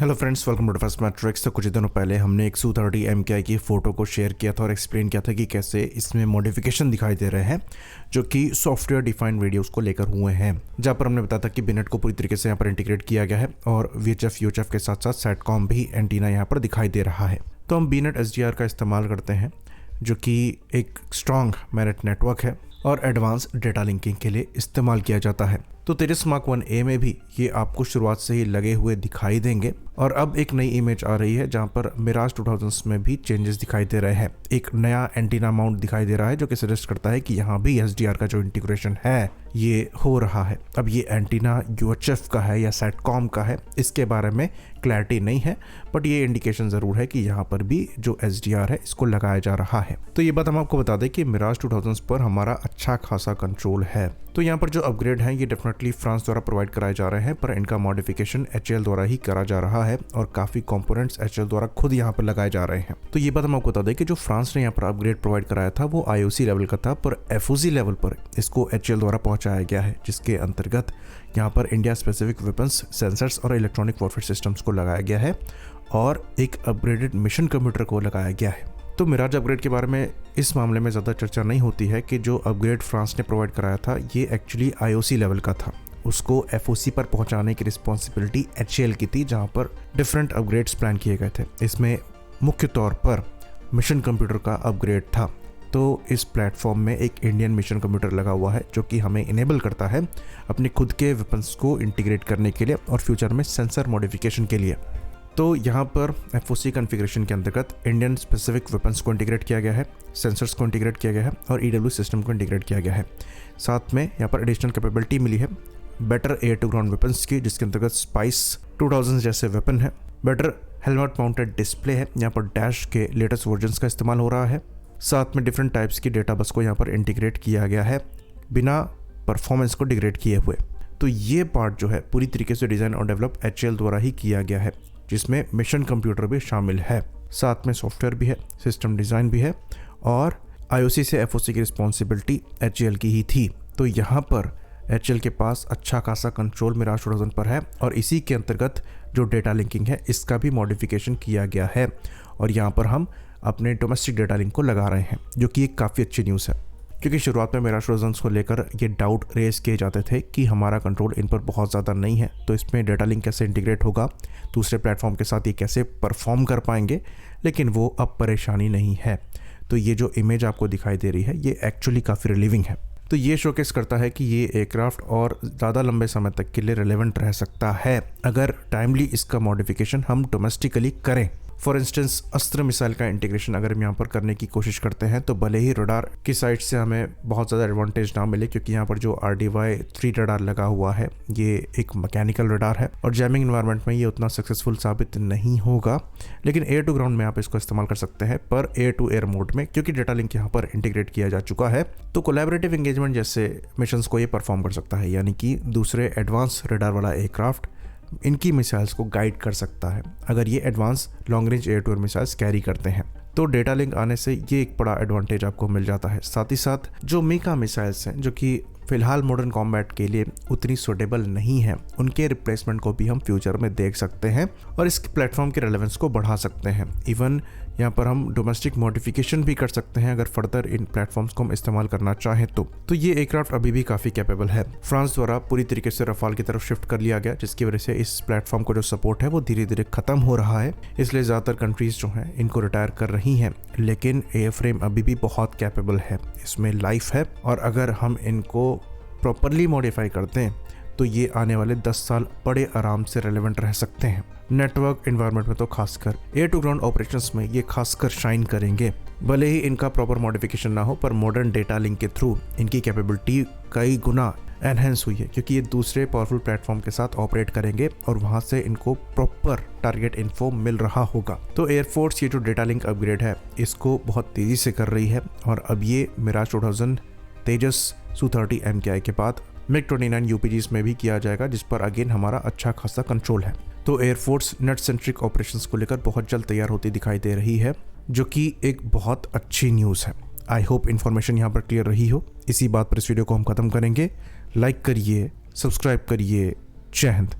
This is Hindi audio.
Hello friends, welcome to first matrix. तो कुछ दिनों पहले हमने एक Su-30 MKI की फ़ोटो को शेयर किया था और एक्सप्लेन किया था कि कैसे इसमें मॉडिफिकेशन दिखाई दे रहे हैं जो कि सॉफ्टवेयर डिफाइंड वीडियोस को लेकर हुए हैं, जहाँ पर हमने बताया था कि बिनेट को पूरी तरीके से यहाँ पर इंटीग्रेट किया गया है और VHF UHF के साथ साथ सेटकॉम भी एंटीना यहाँ पर दिखाई दे रहा है। तो हम बीनेट SDR का इस्तेमाल करते हैं जो कि एक स्ट्रॉन्ग मैनेट नेटवर्क है और एडवांस डेटा लिंकिंग के लिए इस्तेमाल किया जाता है। तो तेजस मार्क 1A में भी ये आपको शुरुआत से ही लगे हुए दिखाई देंगे और अब एक नई इमेज आ रही है जहां पर मिराज 2000 में भी चेंजेस दिखाई दे रहे हैं। एक नया एंटीना माउंट दिखाई दे रहा है जो कि सजेस्ट करता है कि यहाँ भी SDR का जो इंटीग्रेशन है ये हो रहा है। अब ये एंटीना UHF का है या सेटकॉम का है, इसके बारे में क्लैरिटी नहीं है, बट ये इंडिकेशन ज़रूर है कि यहाँ पर भी जो SDR है इसको लगाया जा रहा है। तो ये बात हम आपको बता दें कि मिराज 2000 पर हमारा अच्छा खासा कंट्रोल है। तो यहाँ पर जो अपग्रेड हैं ये डेफिनेटली फ्रांस द्वारा प्रोवाइड कराए जा रहे हैं, पर इनका मॉडिफिकेशन HAL द्वारा ही करा जा रहा है और काफ़ी कंपोनेंट्स HAL द्वारा खुद यहाँ पर लगाए जा रहे हैं। तो ये बात हम आपको बता दें कि जो फ्रांस ने यहाँ पर अपग्रेड प्रोवाइड कराया था वो IOC लेवल का था, पर FOC लेवल पर इसको HAL द्वारा पहुँचाया गया है, जिसके अंतर्गत यहाँ पर इंडिया स्पेसिफिक वेपन्स, सेंसर्स और इलेक्ट्रॉनिक वॉरफेयर सिस्टम्स को लगाया गया है और एक अपग्रेडेड मिशन कंप्यूटर को लगाया गया है। तो मिराज अपग्रेड के बारे में इस मामले में ज़्यादा चर्चा नहीं होती है कि जो अपग्रेड फ्रांस ने प्रोवाइड कराया था ये एक्चुअली IOC लेवल का था। उसको FOC पर पहुंचाने की रिस्पॉन्सिबिलिटी HAL की थी, जहां पर डिफरेंट अपग्रेड्स प्लान किए गए थे। इसमें मुख्य तौर पर मिशन कंप्यूटर का अपग्रेड था। तो इस प्लेटफॉर्म में एक इंडियन मिशन कंप्यूटर लगा हुआ है जो कि हमें इनेबल करता है अपने खुद के वेपन्स को इंटीग्रेट करने के लिए और फ्यूचर में सेंसर मॉडिफिकेशन के लिए। तो यहाँ पर FOC कॉन्फ़िगरेशन के अंतर्गत इंडियन स्पेसिफिक वेपन्स को इंटीग्रेट किया गया है, सेंसर्स को इंटीग्रेट किया गया है और EW सिस्टम को इंटीग्रेट किया गया है। साथ में यहाँ पर एडिशनल कैपेबिलिटी मिली है better air to ground weapons की, जिसके अंतर्गत स्पाइस 2000 जैसे वेपन है। बेटर हेलमेट माउंटेड डिस्प्ले है, यहाँ पर डैश के लेटेस्ट वर्जन्स का इस्तेमाल हो रहा है। साथ में डिफरेंट टाइप्स की डेटा बस को यहाँ पर इंटीग्रेट किया गया है बिना परफॉर्मेंस को डिग्रेड किए हुए। तो ये पार्ट जो है पूरी तरीके से डिज़ाइन और डेवलप HAL द्वारा ही किया गया है, जिसमें मिशन कंप्यूटर भी शामिल है, साथ में सॉफ्टवेयर भी है, सिस्टम डिज़ाइन भी है और IOC से FOC की रिस्पॉन्सिबिलिटी HAL की ही थी। तो यहाँ पर HAL के पास अच्छा खासा कंट्रोल मिराज 2000 पर है और इसी के अंतर्गत जो डेटा लिंकिंग है इसका भी मॉडिफिकेशन किया गया है और यहाँ पर हम अपने डोमेस्टिक डेटा लिंक को लगा रहे हैं, जो कि एक काफ़ी अच्छी न्यूज़ है। क्योंकि शुरुआत में मिराज 2000 को लेकर ये डाउट रेस किए जाते थे कि हमारा कंट्रोल इन पर बहुत ज़्यादा नहीं है, तो इसमें डेटा लिंक कैसे इंटीग्रेट होगा, दूसरे प्लेटफॉर्म के साथ ये कैसे परफॉर्म कर पाएंगे, लेकिन वो अब परेशानी नहीं है। तो ये जो इमेज आपको दिखाई दे रही है ये एक्चुअली काफ़ी रिलीविंग है। तो ये शोकेस करता है कि ये एयरक्राफ्ट और ज़्यादा लंबे समय तक के लिए रिलेवेंट रह सकता है अगर टाइमली इसका मॉडिफिकेशन हम डोमेस्टिकली करें। फॉर इंस्टेंस अस्त्र मिसाइल का इंटीग्रेशन अगर हम यहाँ पर करने की कोशिश करते हैं तो भले ही रडार की साइड से हमें बहुत ज़्यादा एडवांटेज ना मिले, क्योंकि यहाँ पर जो RDY-3 रडार लगा हुआ है ये एक मैकेनिकल रडार है और जैमिंग इन्वायरमेंट में ये उतना सक्सेसफुल साबित नहीं होगा, लेकिन एयर टू ग्राउंड में आप इसको इस्तेमाल कर सकते हैं, पर एयर टू एयर मोड में, क्योंकि डेटा लिंक यहाँ पर इंटीग्रेट किया जा चुका है तो कोलैबोरेटिव एंगेजमेंट जैसे मिशंस को ये परफॉर्म कर सकता है, यानी कि दूसरे एडवांस रडार वाला एयरक्राफ्ट इनकी मिसाइल्स को गाइड कर सकता है अगर ये advance long range air to air missiles carry करते हैं। तो डेटा लिंक आने से ये एक बड़ा एडवांटेज आपको मिल जाता है। साथ ही साथ जो मीका मिसाइल्स हैं जो कि फिलहाल मॉडर्न कॉम्बैट के लिए उतनी सूटेबल नहीं है, उनके रिप्लेसमेंट को भी हम फ्यूचर में देख सकते हैं और इस प्लेटफॉर्म के रेलेवेंस को बढ़ा सकते हैं। इवन यहाँ पर हम डोमेस्टिक मॉडिफिकेशन भी कर सकते हैं अगर फर्दर इन प्लेटफॉर्म्स को हम इस्तेमाल करना चाहें तो ये एयरक्राफ्ट अभी भी काफ़ी कैपेबल है। फ्रांस द्वारा पूरी तरीके से रफाल की तरफ शिफ्ट कर लिया गया, जिसकी वजह से इस प्लेटफॉर्म को जो सपोर्ट है वो धीरे धीरे खत्म हो रहा है, इसलिए ज़्यादातर कंट्रीज जो हैं इनको रिटायर कर रही हैं, लेकिन एयर फ्रेम अभी भी बहुत कैपेबल है, इसमें लाइफ है और अगर हम इनको प्रॉपरली मॉडिफाई करते हैं तो ये आने वाले 10 साल बड़े आराम से रेलेवेंट रह सकते हैं। नेटवर्क एनवायरनमेंट में तो खासकर एयर टू ग्राउंड ऑपरेशंस में ये खासकर शाइन करेंगे। भले ही इनका प्रॉपर मॉडिफिकेशन ना हो, पर मॉडर्न डेटा लिंक के थ्रू इनकी कैपेबिलिटी कई गुना एनहेंस हुई है, क्योंकि ये दूसरे पावरफुल प्लेटफॉर्म के साथ ऑपरेट करेंगे और वहां से इनको प्रॉपर टारगेट इन्फो मिल रहा होगा। तो एयरफोर्स ये जो डेटा लिंक अपग्रेड है इसको बहुत तेजी से कर रही है और अब ये मिराज 2000 तेजस Su-30 MKI के बाद MiG-29 UPGs में भी किया जाएगा, जिस पर अगेन हमारा अच्छा खासा कंट्रोल है। तो एयरफोर्स नेट सेंट्रिक ऑपरेशंस को लेकर बहुत जल्द तैयार होती दिखाई दे रही है, जो कि एक बहुत अच्छी न्यूज़ है। आई होप इन्फॉर्मेशन यहाँ पर क्लियर रही हो। इसी बात पर इस वीडियो को हम खत्म करेंगे। लाइक करिए, सब्सक्राइब करिए। जय हिंद।